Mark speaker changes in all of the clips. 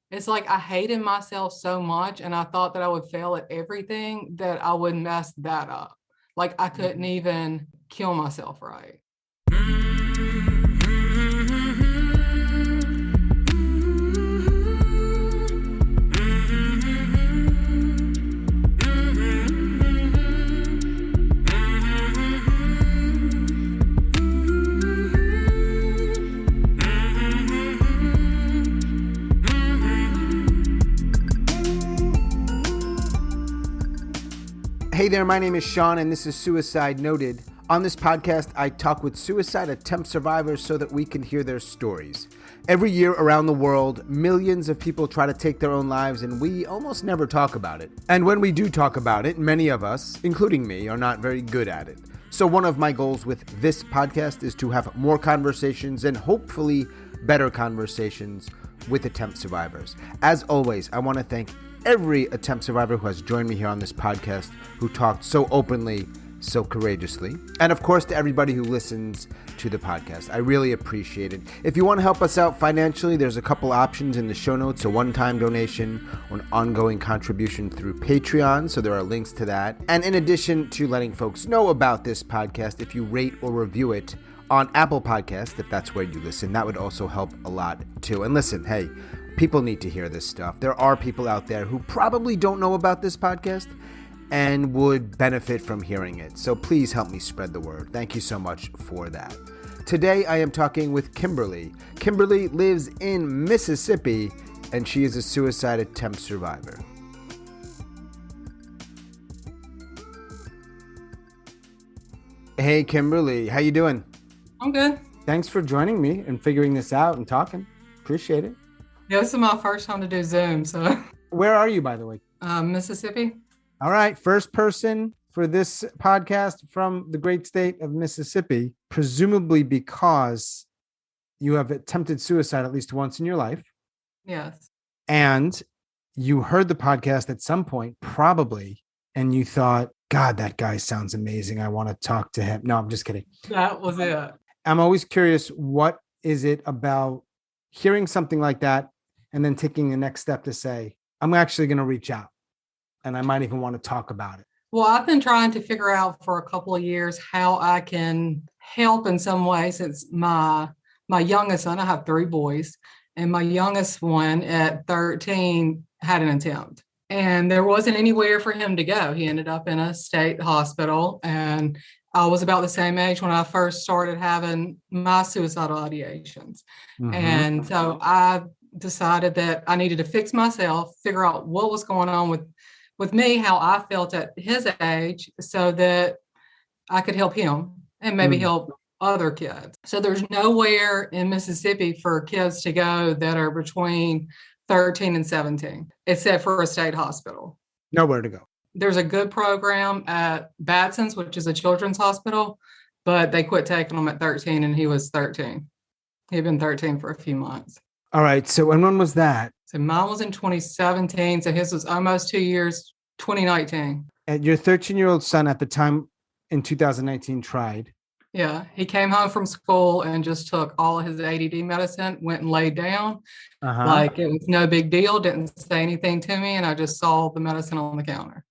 Speaker 1: It's like I hated myself so much and I thought that I would fail at everything that I would mess that up. Like I couldn't
Speaker 2: Mhm.
Speaker 1: even kill myself right.
Speaker 2: Hey there, my name is Sean, and this is Suicide Noted. On this podcast, I talk with suicide attempt survivors so that we can hear their stories. Every year around the world, millions of people try to take their own lives, and we almost never talk about it. And when we do talk about it, many of us, including me, are not very good at it. So one of my goals with this podcast is to have more conversations and hopefully better conversations with attempt survivors. As always, I want to thank every attempt survivor who has joined me here on this podcast, who talked so openly, so courageously. And of course, to everybody who listens to the podcast. I really appreciate it. If you want to help us out financially, there's a couple options in the show notes, a one-time donation or an ongoing contribution through Patreon. So there are links to that. And in addition to letting folks know about this podcast, if you rate or review it on Apple Podcast, if that's where you listen, that would also help a lot too. And listen, hey, people need to hear this stuff. There are people out there who probably don't know about this podcast and would benefit from hearing it. So please help me spread the word. Thank you so much for that. Today I am talking with Kimberly. Kimberly lives in Mississippi and she is a suicide attempt survivor. Hey Kimberly, how you doing?
Speaker 1: I'm good.
Speaker 2: Thanks for joining me and figuring this out and talking. Appreciate it.
Speaker 1: Yeah, this is my first time to do Zoom, so
Speaker 2: Where are you, by the way?
Speaker 1: Mississippi.
Speaker 2: All right. First person for this podcast from the great state of Mississippi, presumably because you have attempted suicide at least once in your life.
Speaker 1: Yes.
Speaker 2: And you heard the podcast at some point, probably, and you thought, God, that guy sounds amazing. I want to talk to him. No, I'm just kidding.
Speaker 1: That was it.
Speaker 2: I'm always curious, what is it about hearing something like that and then taking the next step to say, I'm actually going to reach out and I might even want to talk about it?
Speaker 1: Well, I've been trying to figure out for a couple of years how I can help in some way since my youngest son, I have 3 boys, and my youngest one at 13 had an attempt. And there wasn't anywhere for him to go. He ended up in a state hospital, and I was about the same age when I first started having my suicidal ideations.
Speaker 2: Mm-hmm.
Speaker 1: And so I decided that I needed to fix myself, figure out what was going on with me, how I felt at his age, so that I could help him and maybe help other kids. So there's nowhere in Mississippi for kids to go that are between 13 and 17, except for a state hospital.
Speaker 2: Nowhere to go.
Speaker 1: There's a good program at Batson's, which is a children's hospital, but they quit taking him at 13 and he was 13. He'd been 13 for a few months.
Speaker 2: All right. So when was that?
Speaker 1: So mine was in 2017. So his was almost 2 years, 2019.
Speaker 2: And your 13-year-old son at the time in 2019 tried.
Speaker 1: Yeah. He came home from school and just took all of his ADD medicine, went and laid down. Like it was no big deal. Didn't say anything to me. And I just saw the medicine on the counter.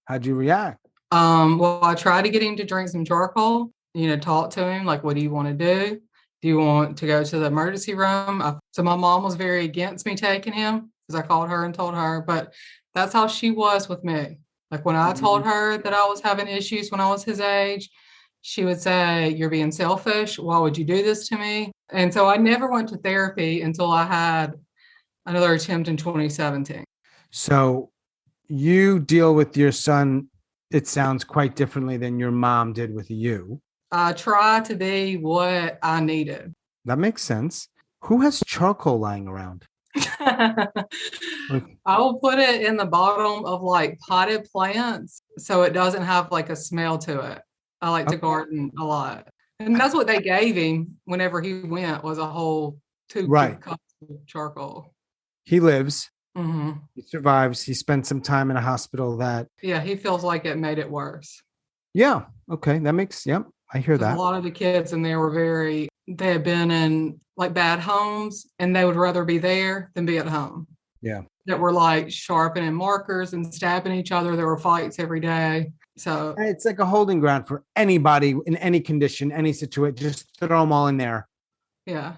Speaker 2: How'd you react?
Speaker 1: Well, I tried to get him to drink some charcoal, talk to him. Like, what do you want to do? Do you want to go to the emergency room? So my mom was very against me taking him because I called her and told her, but that's how she was with me. Like when I told her that I was having issues when I was his age, she would say, you're being selfish. Why would you do this to me? And so I never went to therapy until I had another attempt in 2017.
Speaker 2: So you deal with your son, it sounds, quite differently than your mom did with you.
Speaker 1: I try to be what I needed.
Speaker 2: That makes sense. Who has charcoal lying around?
Speaker 1: I will put it in the bottom of like potted plants so it doesn't have like a smell to it. I like to garden a lot. And that's what they gave him whenever he went, was a whole 2 cups of charcoal.
Speaker 2: He lives.
Speaker 1: Mm-hmm.
Speaker 2: He survives. He spent some time in a hospital
Speaker 1: Yeah, he feels like it made it worse.
Speaker 2: Yeah. Okay. That makes, I hear that.
Speaker 1: A lot of the kids in there were they had been in like bad homes and they would rather be there than be at home.
Speaker 2: Yeah.
Speaker 1: that were like sharpening markers and stabbing each other. There were fights every day. So
Speaker 2: It's like a holding ground for anybody in any condition, any situation. Just throw them all in there.
Speaker 1: yeah,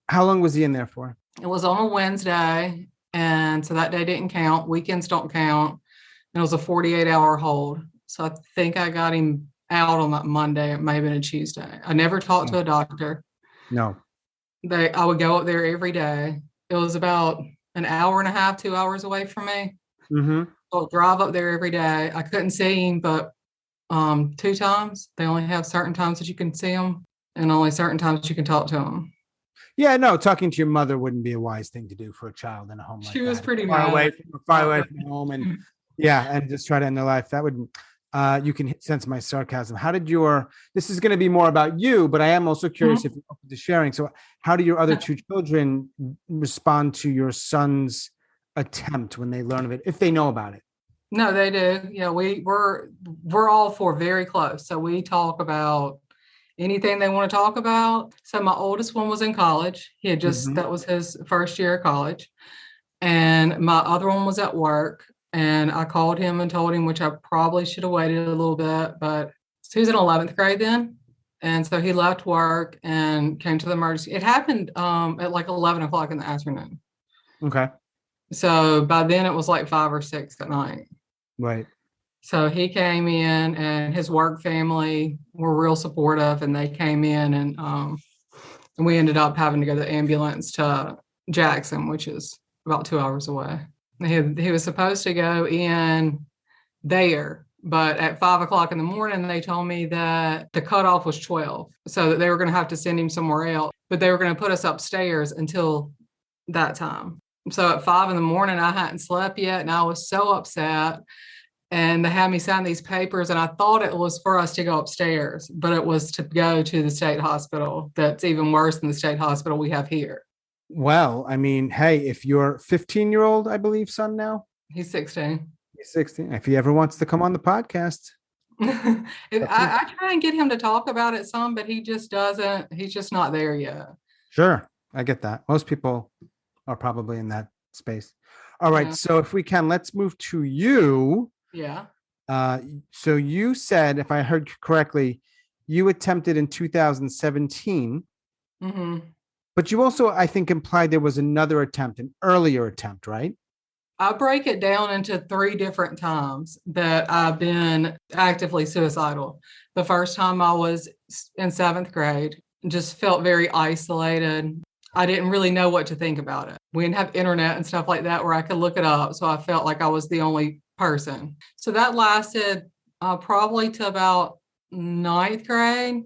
Speaker 2: How long was he in there for?
Speaker 1: it was on a Wednesday. And so that day didn't count. Weekends don't count. And it was a 48-hour hold. So I think I got him out on that Monday. It may have been a Tuesday. I never talked to a doctor.
Speaker 2: No.
Speaker 1: I would go up there every day. It was about an hour and a half, 2 hours away from me.
Speaker 2: Mm-hmm.
Speaker 1: I'll drive up there every day. I couldn't see him, but 2 times. They only have certain times that you can see them, and only certain times you can talk to them.
Speaker 2: Yeah, no, talking to your mother wouldn't be a wise thing to do for a child in a home like
Speaker 1: She was
Speaker 2: that.
Speaker 1: pretty
Speaker 2: Far away
Speaker 1: mad.
Speaker 2: from home, and yeah, and just try to end their life. That would, you can sense my sarcasm. How did this is going to be more about you, but I am also curious if you're open to sharing. So how do your other two children respond to your son's attempt when they learn of it, if they know about it?
Speaker 1: No, they do. Yeah, we're all four very close. So we talk about anything they want to talk about. So my oldest one was in college. He had just that was his first year of college. And my other one was at work. And I called him and told him, which I probably should have waited a little bit, but so he was in 11th grade then. And so he left work and came to the emergency. It happened at like 11 o'clock in the afternoon.
Speaker 2: Okay.
Speaker 1: So by then it was like 5 or 6 at night.
Speaker 2: Right.
Speaker 1: So he came in, and his work family were real supportive, and they came in, and we ended up having to go to the ambulance to Jackson, which is about 2 hours away. He was supposed to go in there, but at 5 o'clock in the morning, they told me that the cutoff was 12, so that they were going to have to send him somewhere else, but they were going to put us upstairs until that time. So at 5 in the morning, I hadn't slept yet, and I was so upset. And they had me sign these papers, and I thought it was for us to go upstairs, but it was to go to the state hospital. That's even worse than the state hospital we have here.
Speaker 2: Well, I mean, hey, if your 15-year-old, I believe, son now,
Speaker 1: He's 16.
Speaker 2: he's 16, if he ever wants to come on the podcast.
Speaker 1: I try and get him to talk about it some, but he just doesn't. He's just not there yet.
Speaker 2: Sure. I get that. Most people are probably in that space. All right.
Speaker 1: Yeah.
Speaker 2: So if we can, let's move to you.
Speaker 1: Yeah.
Speaker 2: So you said, if I heard correctly, you attempted in 2017,
Speaker 1: Mm-hmm.
Speaker 2: but you also, I think, implied there was another attempt, an earlier attempt, right?
Speaker 1: I break it down into 3 different times that I've been actively suicidal. The first time I was in 7th grade, just felt very isolated. I didn't really know what to think about it. We didn't have internet and stuff like that where I could look it up. So I felt like I was the only person. So that lasted probably to about 9th grade.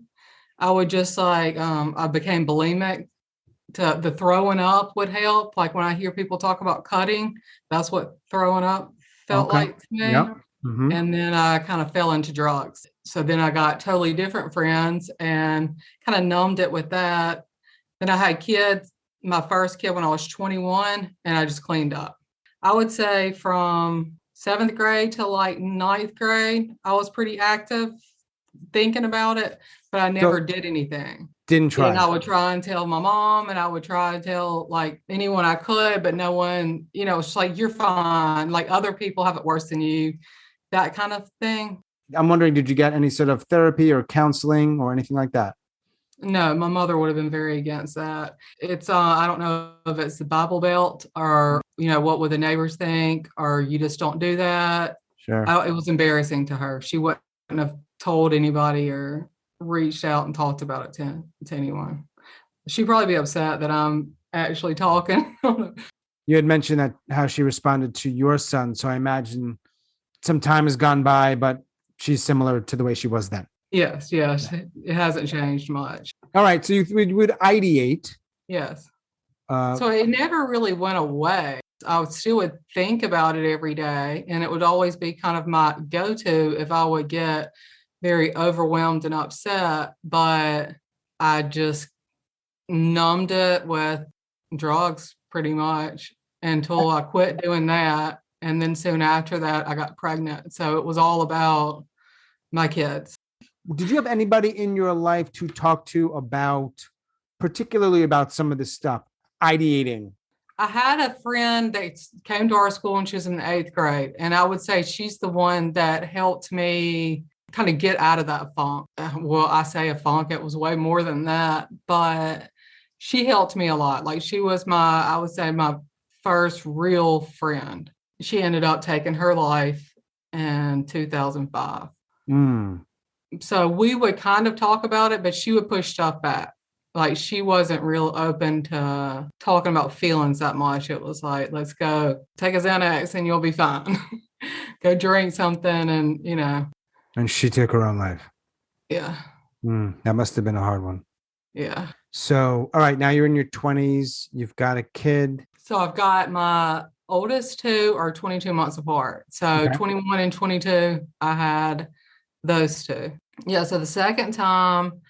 Speaker 1: I would just I became bulimic. The throwing up would help. Like when I hear people talk about cutting, that's what throwing up felt like to me.
Speaker 2: Yep. Mm-hmm.
Speaker 1: And then I kind of fell into drugs. So then I got totally different friends and kind of numbed it with that. Then I had kids, my first kid when I was 21, and I just cleaned up. I would say from 7th grade to like 9th grade, I was pretty active thinking about it, but I never did anything.
Speaker 2: Didn't try.
Speaker 1: And I would try and tell my mom, and I would try and tell like anyone I could, but no one, it's just like, you're fine. Like other people have it worse than you, that kind of thing.
Speaker 2: I'm wondering, did you get any sort of therapy or counseling or anything like that?
Speaker 1: No, my mother would have been very against that. It's, I don't know if it's the Bible Belt or, what would the neighbors think, or you just don't do that.
Speaker 2: Sure.
Speaker 1: It was embarrassing to her. She wouldn't have told anybody or reached out and talked about it to anyone. She'd probably be upset that I'm actually talking.
Speaker 2: You had mentioned that how she responded to your son. So I imagine some time has gone by, but she's similar to the way she was then.
Speaker 1: Yes. It hasn't changed much.
Speaker 2: All right. So you would ideate.
Speaker 1: Yes. So it never really went away. I still would think about it every day, and it would always be kind of my go-to if I would get very overwhelmed and upset, but I just numbed it with drugs pretty much until I quit doing that. And then soon after that, I got pregnant. So it was all about my kids.
Speaker 2: Did you have anybody in your life to talk to particularly about some of this stuff, ideating,
Speaker 1: I had a friend that came to our school and she was in the 8th grade. And I would say she's the one that helped me kind of get out of that funk. Well, I say a funk, it was way more than that, but she helped me a lot. Like she was I would say my first real friend. She ended up taking her life in 2005.
Speaker 2: Mm.
Speaker 1: So we would kind of talk about it, but she would push stuff back. Like she wasn't real open to talking about feelings that much. It was like, let's go take a Xanax and you'll be fine. Go drink something and.
Speaker 2: And she took her own life.
Speaker 1: Yeah.
Speaker 2: That must have been a hard one.
Speaker 1: Yeah.
Speaker 2: So, all right, now you're in your 20s. You've got a kid.
Speaker 1: So I've got my oldest two are 22 months apart. So
Speaker 2: Okay.
Speaker 1: 21 and 22, I had those two. Yeah. So the second time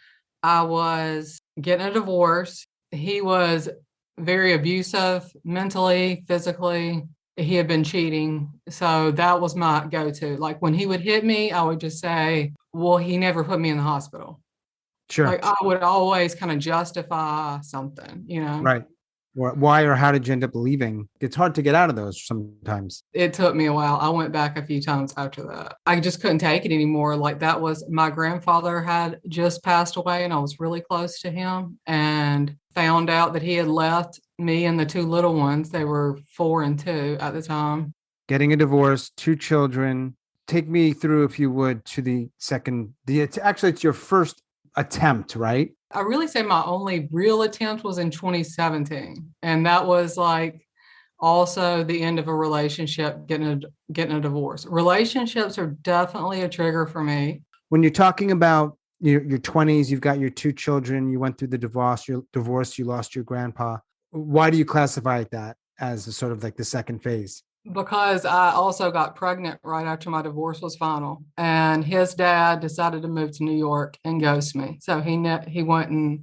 Speaker 1: I was getting a divorce, he was very abusive mentally, physically. He had been cheating. So that was my go-to. Like when he would hit me, I would just say, well, he never put me in the hospital.
Speaker 2: Sure.
Speaker 1: Like I would always kind of justify something,
Speaker 2: Right. Why or how did you end up leaving? It's hard to get out of those sometimes.
Speaker 1: It took me a while. I went back a few times after that. I just couldn't take it anymore. Like that was my grandfather had just passed away and I was really close to him and found out that he had left me and the two little ones. They were 4 and 2 at the time.
Speaker 2: Getting a divorce, 2 children. Take me through, if you would, to the second. Actually, it's your first attempt, right?
Speaker 1: I really say my only real attempt was in 2017. And that was like also the end of a relationship, getting a divorce. Relationships are definitely a trigger for me.
Speaker 2: When you're talking about your 20s, you've got your 2 children, you went through the divorce, you lost your grandpa. Why do you classify that as a sort of like the second phase?
Speaker 1: Because I also got pregnant right after my divorce was final, and his dad decided to move to New York and ghost me. So he wouldn't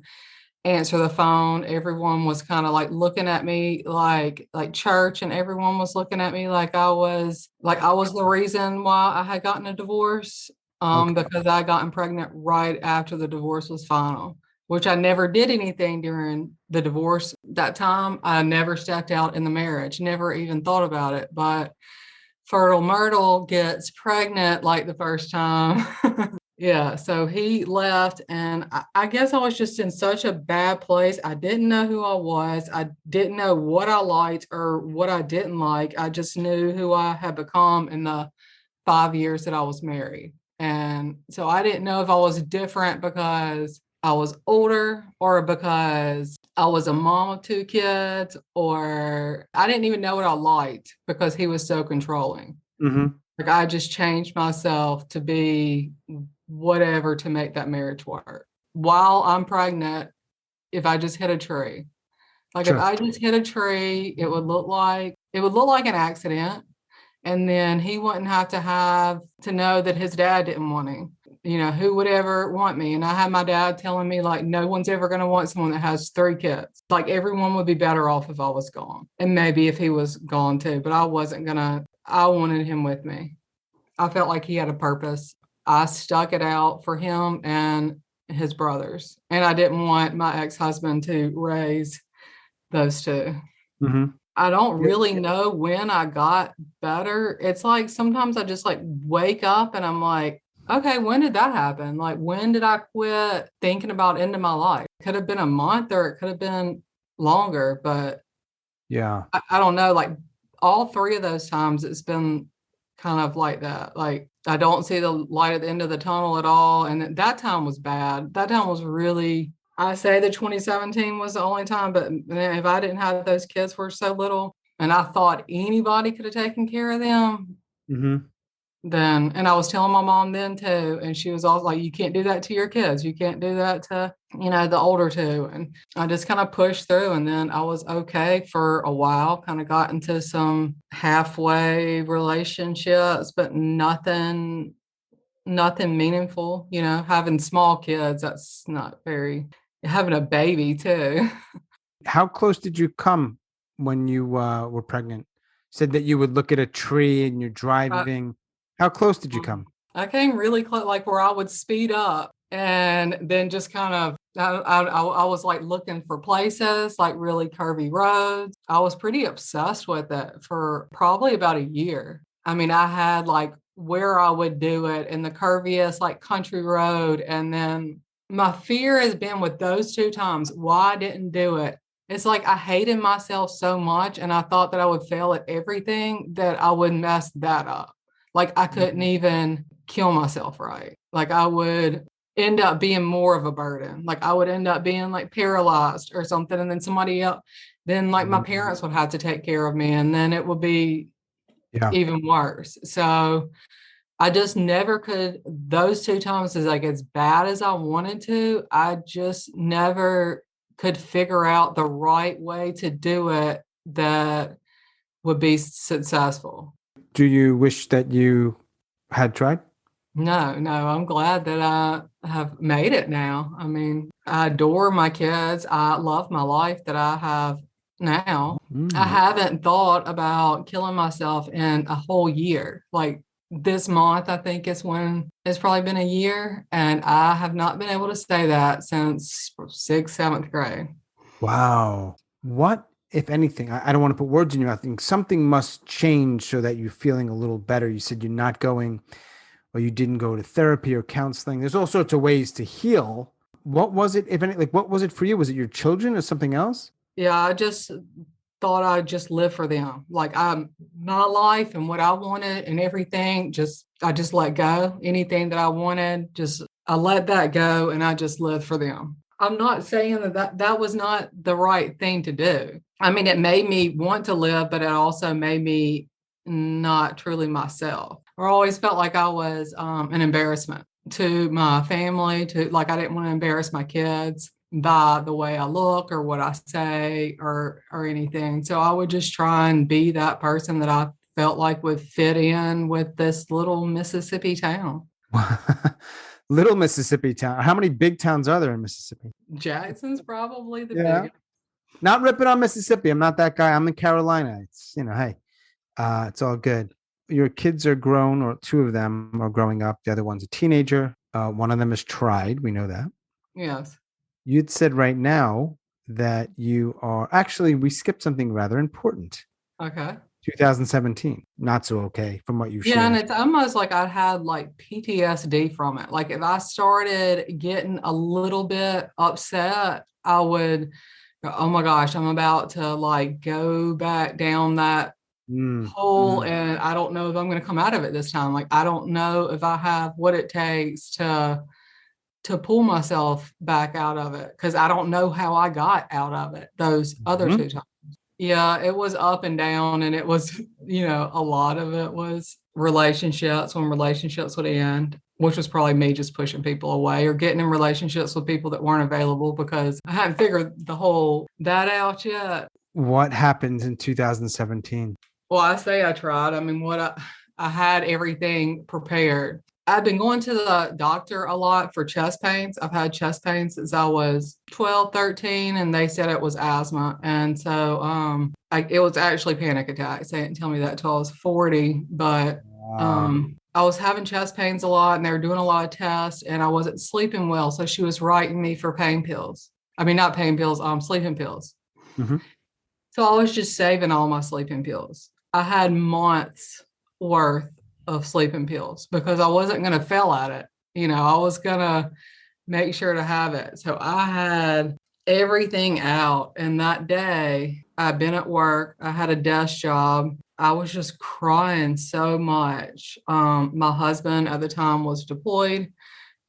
Speaker 1: answer the phone. Everyone was kind of like looking at me like church, and everyone was looking at me like I was the reason why I had gotten a divorce. Because I gotten pregnant right after the divorce was final, which I never did anything during the divorce that time. I never stepped out in the marriage, never even thought about it. But Fertile Myrtle gets pregnant like the first time. Yeah, so he left, and I guess I was just in such a bad place. I didn't know who I was. I didn't know what I liked or what I didn't like. I just knew who I had become in the 5 years that I was married. And so I didn't know if I was different because I was older or because I was a mom of 2 kids, or I didn't even know what I liked because he was so controlling.
Speaker 2: Mm-hmm.
Speaker 1: Like I just changed myself to be whatever to make that marriage work. While I'm pregnant, if I just hit a tree, like
Speaker 2: Sure.
Speaker 1: if I just hit a tree, it would look like an accident. And then he wouldn't have to know that his dad didn't want him. Who would ever want me? And I had my dad telling me, like, no one's ever going to want someone that has 3 kids. Like, everyone would be better off if I was gone. And maybe if he was gone too, but I wanted him with me. I felt like he had a purpose. I stuck it out for him and his brothers. And I didn't want my ex-husband to raise those 2.
Speaker 2: Mm-hmm.
Speaker 1: I don't really know when I got better. It's like sometimes I just like wake up and I'm like, okay, when did that happen? Like, when did I quit thinking about ending my life? It could have been a month or it could have been longer, but
Speaker 2: yeah,
Speaker 1: I don't know. Like all 3 of those times, it's been kind of like that. Like I don't see the light at the end of the tunnel at all. And that time was bad. That time was really, I say the 2017 was the only time, but if I didn't have those kids were so little and I thought anybody could have taken care of them,
Speaker 2: mm-hmm.
Speaker 1: then, and I was telling my mom then too, and she was all like, you can't do that to your kids. You can't do that to, the older 2. And I just kind of pushed through, and then I was okay for a while, kind of got into some halfway relationships, but nothing meaningful, having small kids. That's not very, having a baby too.
Speaker 2: How close did you come when you were pregnant? You said that you would look at a tree and you're driving. How close did you come?
Speaker 1: I came really close, like where I would speed up and then just kind of I was like looking for places, like really curvy roads. I was pretty obsessed with it for probably about a year. I mean, I had like where I would do it in the curviest like country road. And then my fear has been with those two times why I didn't do it. It's like I hated myself so much and I thought that I would fail at everything that I would mess that up. Like I couldn't even kill myself right. Like I would end up being more of a burden. Like I would end up being like paralyzed or something. And then somebody else, then like my parents would have to take care of me. And then it would be
Speaker 2: Yeah.
Speaker 1: even worse. So I just never could, those two times is like as bad as I wanted to, I just never could figure out the right way to do it that would be successful.
Speaker 2: Do you wish that you had tried?
Speaker 1: No, no, I'm glad that I have made it now. I mean, I adore my kids. I love my life that I have now. I haven't thought about killing myself in a whole year. Like this month, I think is when it's probably been a year. And I have not been able to say that since sixth, seventh grade.
Speaker 2: Wow. What, if anything, I don't want to put words in your mouth. I think something must change so that you're feeling a little better. You said you're not going, or you didn't go to therapy or counseling. There's all sorts of ways to heal. What was it, if any, like, what was it for you? Was it your children or something else?
Speaker 1: Yeah, I just thought I'd just live for them. Like my life and what I wanted and everything, I just let go. Anything that I wanted, just I let that go and I just lived for them. I'm not saying that was not the right thing to do. I mean, it made me want to live, but it also made me not truly myself. I always felt like I was an embarrassment to my family, to like I didn't want to embarrass my kids by the way I look or what I say or anything. So I would just try and be that person that I felt like would fit in with this little Mississippi town.
Speaker 2: Little Mississippi town. How many big towns are there in Mississippi?
Speaker 1: Jackson's probably the
Speaker 2: Yeah.
Speaker 1: biggest.
Speaker 2: Not ripping on Mississippi. I'm not that guy. I'm in Carolina. It's, hey, it's all good. Your kids are grown, or two of them are growing up. The other one's a teenager. One of them is tried. We know that.
Speaker 1: Yes.
Speaker 2: You'd said right now that you are actually, we skipped something rather important.
Speaker 1: Okay.
Speaker 2: 2017, not so okay from what you
Speaker 1: Yeah, and
Speaker 2: shared.
Speaker 1: it's almost like I had like PTSD from it. Like if I started getting a little bit upset, I would go, oh my gosh, I'm about to like go back down that hole and I don't know if I'm going to come out of it this time. Like I don't know if I have what it takes to pull myself back out of it because I don't know how I got out of it those other two times. Yeah, it was up and down, and it was, a lot of it was relationships when relationships would end, which was probably me just pushing people away or getting in relationships with people that weren't available because I hadn't figured the whole that out yet.
Speaker 2: What happened in 2017?
Speaker 1: Well, I say I tried. I mean, I had everything prepared. I've been going to the doctor a lot for chest pains. I've had chest pains since I was 12, 13, and they said it was asthma. And so it was actually panic attacks. They didn't tell me that until I was 40, but I was having chest pains a lot and they were doing a lot of tests and I wasn't sleeping well. So she was writing me for pain pills. I mean, not pain pills, sleeping pills.
Speaker 2: Mm-hmm.
Speaker 1: So I was just saving all my sleeping pills. I had months worth of sleeping pills because I wasn't going to fail at it. I was going to make sure to have it. So I had everything out. And that day I'd been at work. I had a desk job. I was just crying so much. My husband at the time was deployed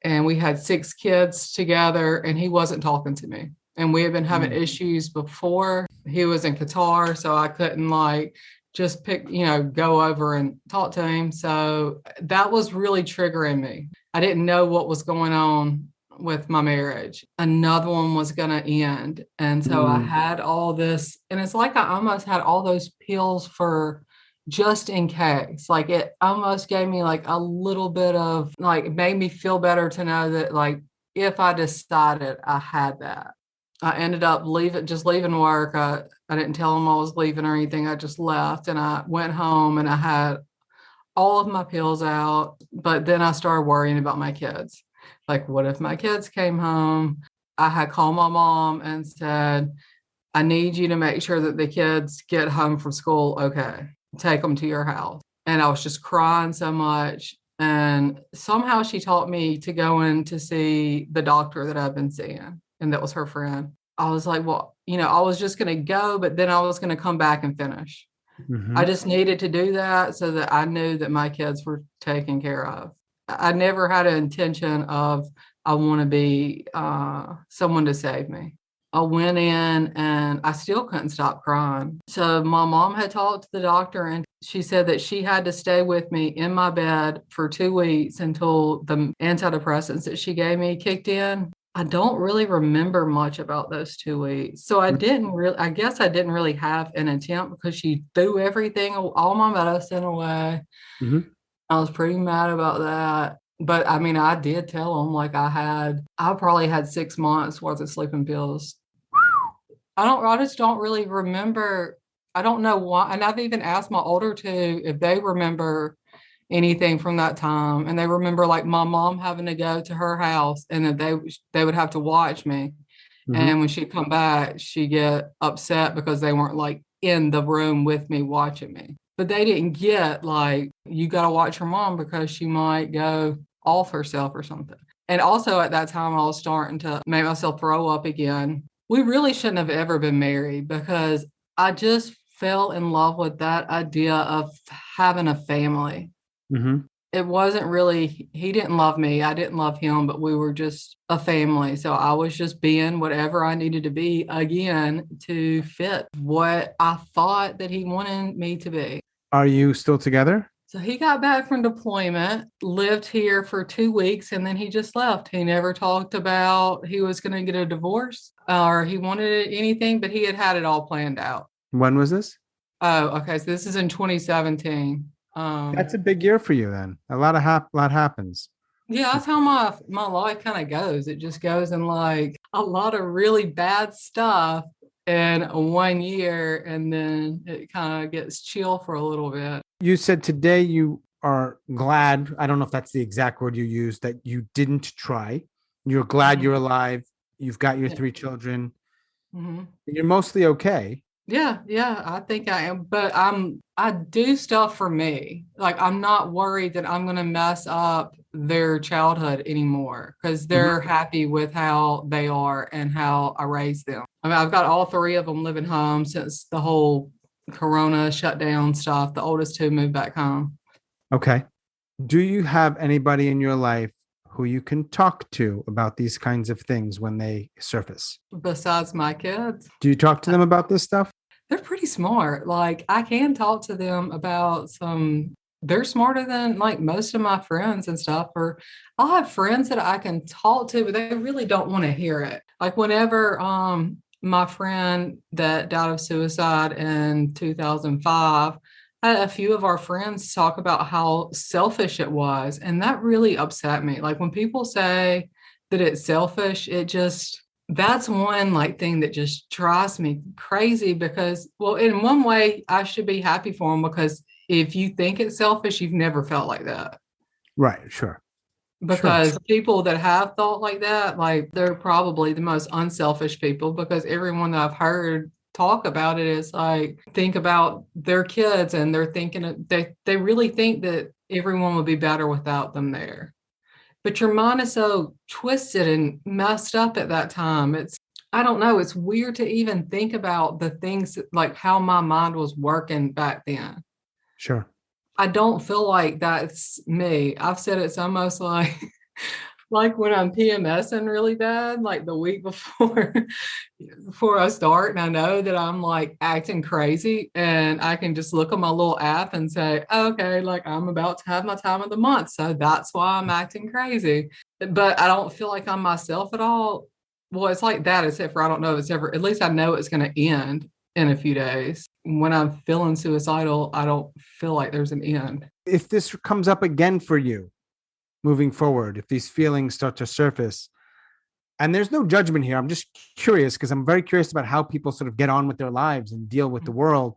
Speaker 1: and we had 6 kids together and he wasn't talking to me. And we had been having issues before. He was in Qatar, so I couldn't just go over and talk to him. So that was really triggering me. I didn't know what was going on with my marriage. Another one was going to end. And so I had all this, and it's like I almost had all those pills for just in case. Like it almost gave me like a little bit of it made me feel better to know that if I decided I had that. I ended up leaving work. I didn't tell them I was leaving or anything. I just left and I went home and I had all of my pills out. But then I started worrying about my kids. Like, what if my kids came home? I had called my mom and said, I need you to make sure that the kids get home from school okay. Take them to your house. And I was just crying so much. And somehow she taught me to go in to see the doctor that I've been seeing. And that was her friend. I was like, well, I was just going to go, but then I was going to come back and finish. I just needed to do that so that I knew that my kids were taken care of. I never had an intention of, I want to be someone to save me. I went in and I still couldn't stop crying. So my mom had talked to the doctor and she said that she had to stay with me in my bed for 2 weeks until the antidepressants that she gave me kicked in. I don't really remember much about those 2 weeks. So I guess I didn't really have an intent because she threw everything, all my medicine away.
Speaker 2: Mm-hmm.
Speaker 1: I was pretty mad about that. But I mean, I did tell them like I probably had 6 months worth of sleeping pills. I just don't really remember. I don't know why. And I've even asked my older two if they remember anything from that time. And they remember like my mom having to go to her house and that they would have to watch me. Mm-hmm. And when she'd come back, she'd get upset because they weren't like in the room with me watching me. But they didn't get like, you got to watch your mom because she might go off herself or something. And also at that time, I was starting to make myself throw up again. We really shouldn't have ever been married because I just fell in love with that idea of having a family. Mm-hmm. It wasn't really, he didn't love me. I didn't love him, but we were just a family. So I was just being whatever I needed to be again to fit what I thought that he wanted me to be.
Speaker 2: Are you still together?
Speaker 1: So he got back from deployment, lived here for 2 weeks, and then he just left. He never talked about he was going to get a divorce or he wanted anything, but he had it all planned out.
Speaker 2: When was this?
Speaker 1: Oh, okay. So this is in 2017.
Speaker 2: That's a big year for you then. A lot happens.
Speaker 1: Yeah, that's how my life kind of goes. It just goes in like a lot of really bad stuff in 1 year, and then it kind of gets chill for a little bit.
Speaker 2: You said today you are glad, I don't know if that's the exact word you used, that you didn't try. You're glad you're alive. You've got your 3 children. Mm-hmm. You're mostly okay.
Speaker 1: Yeah, I think I am. But I do stuff for me. Like, I'm not worried that I'm going to mess up their childhood anymore because they're happy with how they are and how I raised them. I mean, I've got all 3 of them living home since the whole Corona shutdown stuff. The oldest 2 moved back home.
Speaker 2: Okay. Do you have anybody in your life who you can talk to about these kinds of things when they surface?
Speaker 1: Besides my kids.
Speaker 2: Do you talk to them about this stuff?
Speaker 1: They're pretty smart. Like, I can talk to them about they're smarter than like most of my friends and stuff. Or I'll have friends that I can talk to, but they really don't want to hear it. Like whenever my friend that died of suicide in 2005, I had a few of our friends talk about how selfish it was. And that really upset me. Like when people say that it's selfish, that's one like thing that just drives me crazy because, well, in one way I should be happy for them because if you think it's selfish, you've never felt like that.
Speaker 2: Right. Sure.
Speaker 1: Because people that have thought like that, like they're probably the most unselfish people because everyone that I've heard talk about it is like, think about their kids and they're thinking, they really think that everyone would be better without them there. But your mind is so twisted and messed up at that time. I don't know. It's weird to even think about the things like how my mind was working back then.
Speaker 2: Sure.
Speaker 1: I don't feel like that's me. I've said it's almost like when I'm PMSing really bad, like the week before I start, and I know that I'm like acting crazy, and I can just look at my little app and say, okay, like I'm about to have my time of the month, so that's why I'm acting crazy. But I don't feel like I'm myself at all. Well, it's like that, except for I don't know if it's ever, at least I know it's going to end in a few days. When I'm feeling suicidal, I don't feel like there's an end.
Speaker 2: If this comes up again for you, moving forward, if these feelings start to surface, and there's no judgment here, I'm just curious because I'm very curious about how people sort of get on with their lives and deal with the world.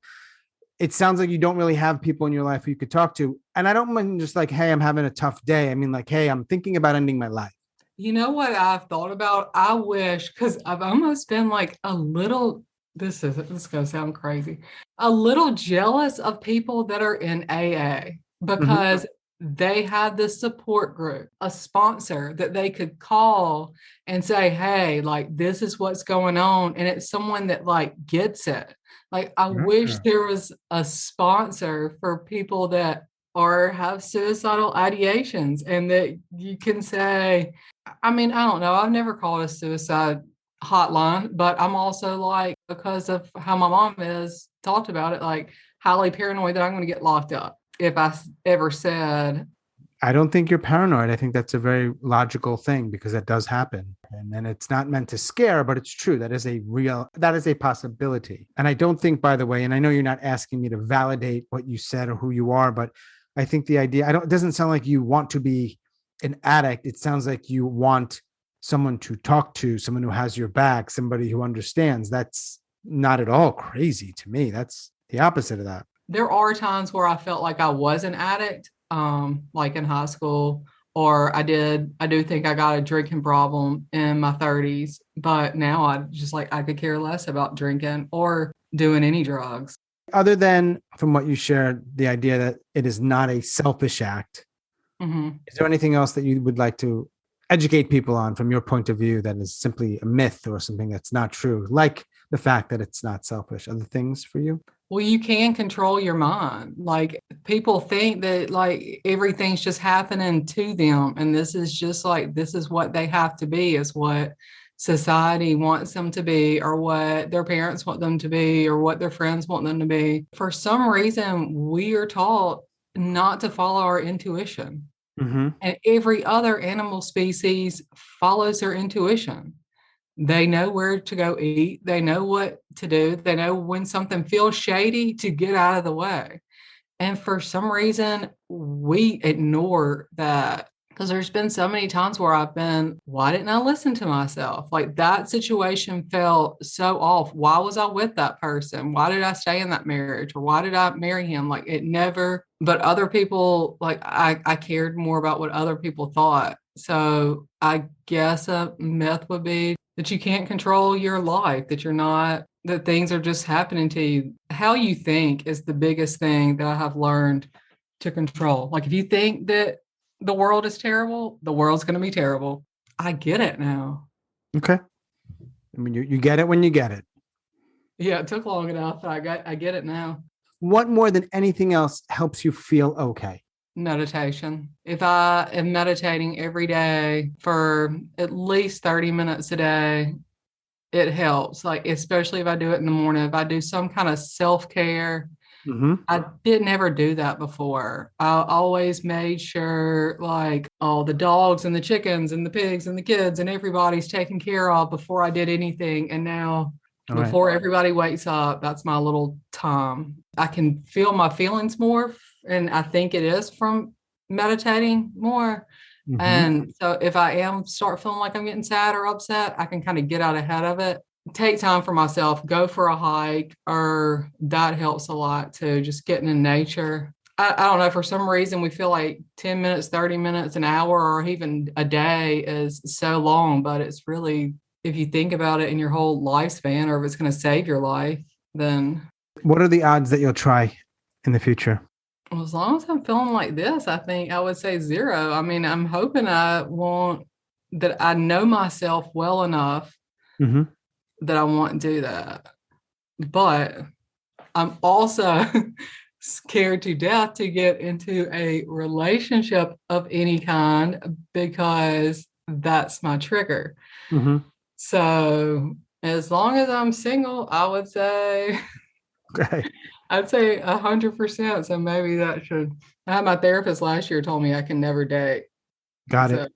Speaker 2: It sounds like you don't really have people in your life who you could talk to. And I don't mean just like, hey, I'm having a tough day. I mean like, hey, I'm thinking about ending my life.
Speaker 1: You know what I've thought about? I wish, because I've almost been like a little, this is gonna sound crazy, a little jealous of people that are in AA
Speaker 2: Mhm.
Speaker 1: because they had this support group, a sponsor that they could call and say, hey, like this is what's going on. And it's someone that like gets it. Like I wish
Speaker 2: Yeah.
Speaker 1: there was a sponsor for people that or have suicidal ideations and that you can say, I mean, I don't know. I've never called a suicide hotline, but I'm also like, because of how my mom is talked about it, like highly paranoid that I'm going to get locked up if ever said,
Speaker 2: I don't think you're paranoid. I think that's a very logical thing because that does happen. And then it's not meant to scare, but it's true. That is a possibility. And I don't think, by the way, and I know you're not asking me to validate what you said or who you are, but I think the idea, it doesn't sound like you want to be an addict. It sounds like you want someone to talk to, someone who has your back, somebody who understands. That's not at all crazy to me. That's the opposite of that.
Speaker 1: there are times where I felt like I was an addict, like in high school, or I do think I got a drinking problem in my 30s, but now I just like, I could care less about drinking or doing any drugs.
Speaker 2: Other than from what you shared, the idea that it is not a selfish act,
Speaker 1: Mhm.
Speaker 2: is there anything else that you would like to educate people on from your point of view that is simply a myth or something that's not true, like the fact that it's not selfish? Other things for you?
Speaker 1: Well, you can control your mind. Like people think that like everything's just happening to them. And this is just like, this is what they have to be, is what society wants them to be, or what their parents want them to be, or what their friends want them to be. For some reason, we are taught not to follow our intuition.
Speaker 2: Mm-hmm.
Speaker 1: And every other animal species follows their intuition. They know where to go eat. They know what to do. They know when something feels shady to get out of the way. And for some reason, we ignore that because there's been so many times where I've been, why didn't I listen to myself? Like that situation felt so off. Why was I with that person? Why did I stay in that marriage? Or why did I marry him? Like it never, but other people, like I cared more about what other people thought. So I guess a myth would be that you can't control your life, that you're not, that things are just happening to you. How you think is the biggest thing that I have learned to control. Like if you think that the world is terrible, the world's going to be terrible. I get it now.
Speaker 2: Okay. I mean, you get it when you get it.
Speaker 1: Yeah, it took long enough. I get it now.
Speaker 2: What more than anything else helps you feel okay?
Speaker 1: Meditation. If I am meditating every day for at least 30 minutes a day, it helps. Like especially if I do it in the morning, if I do some kind of self-care.
Speaker 2: Mm-hmm.
Speaker 1: I didn't ever do that before. I always made sure like all the dogs and the chickens and the pigs and the kids and everybody's taken care of before I did anything. And now
Speaker 2: All right.
Speaker 1: before everybody wakes up, that's my little time. I can feel my feelings more. And I think it is from meditating more.
Speaker 2: Mm-hmm.
Speaker 1: And so if I am start feeling like I'm getting sad or upset, I can kind of get out ahead of it, take time for myself, go for a hike, or that helps a lot too, just getting in nature. I don't know, for some reason we feel like 10 minutes, 30 minutes, an hour, or even a day is so long, but it's really, if you think about it in your whole lifespan, or if it's going to save your life, then
Speaker 2: What are the odds that you'll try in the future?
Speaker 1: well, as long as I'm feeling like this, I think I would say zero. I mean, I'm hoping I won't, that I know myself well enough
Speaker 2: Mm-hmm.
Speaker 1: that I won't do that. But I'm also scared to death to get into a relationship of any kind because that's my trigger.
Speaker 2: Mm-hmm.
Speaker 1: So as long as I'm single, I would say
Speaker 2: Okay.
Speaker 1: I'd say 100%. So maybe that should. I had my therapist last year told me I can never date.
Speaker 2: Got
Speaker 1: So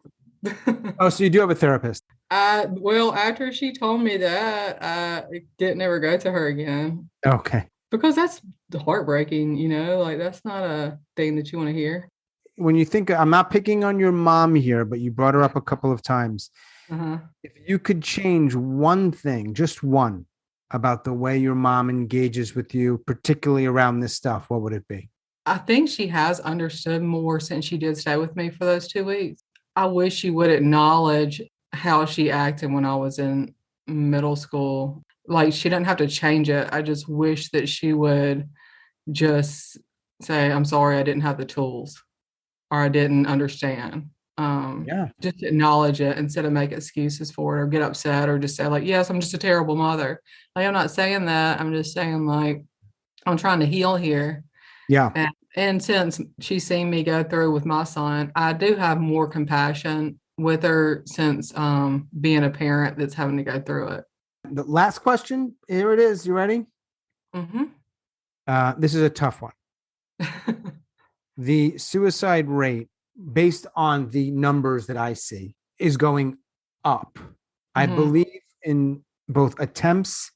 Speaker 2: it. Oh, so you do have a therapist.
Speaker 1: well, after she told me that, I didn't ever go to her again
Speaker 2: Okay.
Speaker 1: because that's heartbreaking, like that's not a thing that you want to hear.
Speaker 2: When you think, I'm not picking on your mom here, but you brought her up a couple of times.
Speaker 1: Uh-huh.
Speaker 2: If you could change one thing, just one, about the way your mom engages with you, particularly around this stuff, what would it be?
Speaker 1: I think she has understood more since she did stay with me for those 2 weeks. I wish she would acknowledge how she acted when I was in middle school. Like, she didn't have to change it. I just wish that she would just say, I'm sorry, I didn't have the tools or I didn't understand. Just acknowledge it instead of make excuses for it or get upset or just say like, yes, I'm just a terrible mother. Like, I'm not saying that. I'm just saying like, I'm trying to heal here.
Speaker 2: Yeah.
Speaker 1: And since she's seen me go through with my son, I do have more compassion with her since being a parent that's having to go through it.
Speaker 2: The last question, here it is. You ready?
Speaker 1: Mm-hmm.
Speaker 2: This is a tough one. The suicide rate, based on the numbers that I see, is going up. I believe in both attempts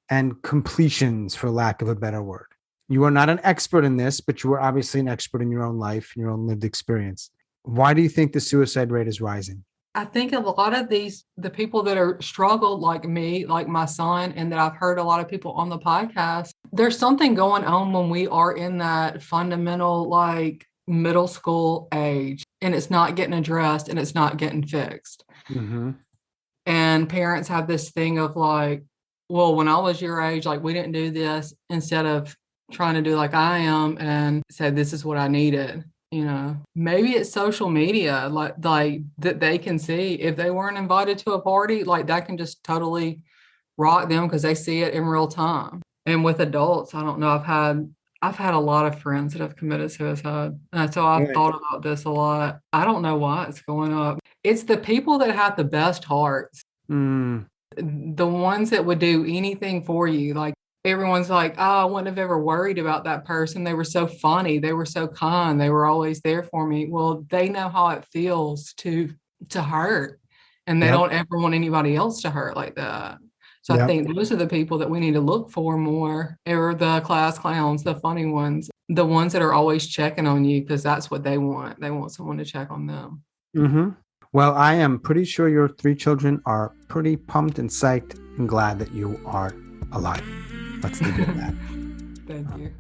Speaker 2: and completions, for lack of a better word. You are not an expert in this, but you are obviously an expert in your own life and your own lived experience. Why do you think the suicide rate is rising?
Speaker 1: I think a lot of the people that are struggled like me, like my son, and that I've heard a lot of people on the podcast, there's something going on when we are in that fundamental, like middle school age, and it's not getting addressed and it's not getting fixed.
Speaker 2: Mm-hmm.
Speaker 1: And parents have this thing of like, well, when I was your age, like we didn't do this, instead of trying to do like I am and say, this is what I needed. You know, maybe it's social media, like that they can see if they weren't invited to a party, like that can just totally rock them because they see it in real time. And with adults, I don't know, I've had a lot of friends that have committed suicide. And so I've thought about this a lot. I don't know why it's going up. It's the people that have the best hearts. The ones that would do anything for you. Like everyone's like, oh, I wouldn't have ever worried about that person. They were so funny. They were so kind. They were always there for me. Well, they know how it feels to hurt. And they don't ever want anybody else to hurt like that. So I think those are the people that we need to look for more, or the class clowns, the funny ones, the ones that are always checking on you, because that's what they want. They want someone to check on them.
Speaker 2: Mm-hmm. Well, I am pretty sure your 3 children are pretty pumped and psyched and glad that you are alive. Let's leave it at that.
Speaker 1: Thank you.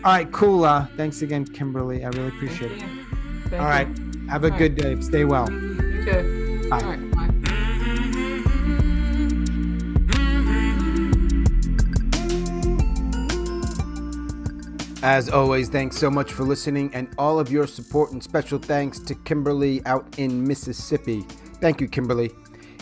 Speaker 2: All right, cool. Thanks again, Kimberly. I really appreciate it.
Speaker 1: Thank
Speaker 2: All right.
Speaker 1: you.
Speaker 2: Have a good day. Stay well.
Speaker 1: You too.
Speaker 2: Bye.
Speaker 1: All right. Bye.
Speaker 2: As always, thanks so much for listening and all of your support, and special thanks to Kimberly out in Mississippi. Thank you, Kimberly.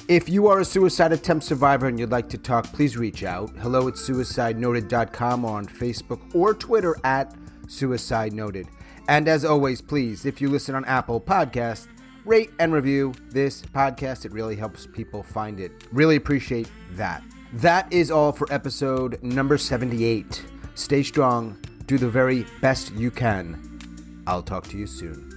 Speaker 2: If you are a suicide attempt survivor and you'd like to talk, please reach out. hello@suicidenoted.com or on Facebook or Twitter @suicidenoted. And as always, please, if you listen on Apple Podcasts, rate and review this podcast. It really helps people find it. Really appreciate that. That is all for episode number 78. Stay strong. Do the very best you can. I'll talk to you soon.